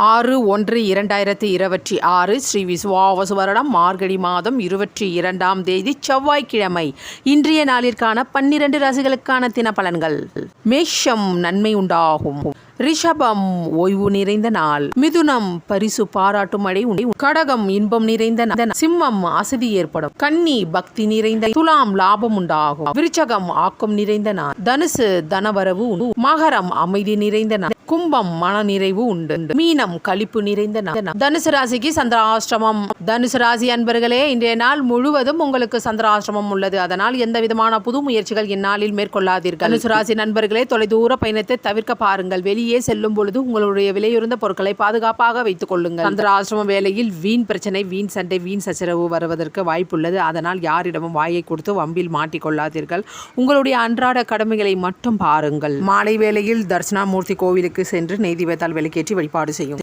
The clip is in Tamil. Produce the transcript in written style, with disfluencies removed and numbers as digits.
6/1/2026 ஸ்ரீ விசுவாவசு வருடம் மார்கழி மாதம் 22ஆம் தேதி செவ்வாய்க்கிழமை. இன்றைய நாளிற்கான 12 ராசிகளுக்கான தினப்பலன்கள். மேஷம் நன்மை உண்டாகும். ரிஷபம் ஓய்வு நிறைந்த நாள். மிதுனம் பரிசு பாராட்டும் மழை உண்டு. கடகம் இன்பம் நிறைந்த நாள். சிம்மம் அசதி ஏற்படும். கன்னி பக்தி நிறைந்த. துலாம் லாபம் உண்டாகும். விருச்சகம் ஆக்கம் நிறைந்த நாள். தனுசு தனவரவு உண்டு. மகரம் அமைதி நிறைந்த நாள். கும்பம் மன நிறைவு உண்டு. மீனம் களிப்பு நிறைந்த நாள். தனுசு ராசிக்கு சந்திராஷ்டமம். தனுசு ராசி அன்பர்களே, இன்றைய நாள் முழுவதும் உங்களுக்கு சந்திராஷ்டமம் உள்ளது. அதனால் எந்த விதமான புது முயற்சிகள் இந்நாளில் மேற்கொள்ளாதீர்கள். தனுசு ராசி நண்பர்களே, தொலைதூர பயணத்தை தவிர்க்க பாருங்கள். வெளியே செல்லும் பொழுது உங்களுடைய விலையுறந்த பொருட்களை பாதுகாப்பாக வைத்துக் கொள்ளுங்கள். சந்திராஷ்டம வேளையில் வீண் பிரச்சனை, வீண் சண்டை, வீண் சச்சரவு வருவதற்கு வாய்ப்புள்ளது. அதனால் யாரிடமும் வாயை கொடுத்து வம்பில் மாட்டிக்கொள்ளாதீர்கள். உங்களுடைய அன்றாட கடமைகளை மட்டும் பாருங்கள். மாலை வேளையில் தர்சனாமூர்த்தி கோவிலுக்கு சென்று நெய் தீபத்தால் விளக்கேற்றி வழிபாடு செய்யும்.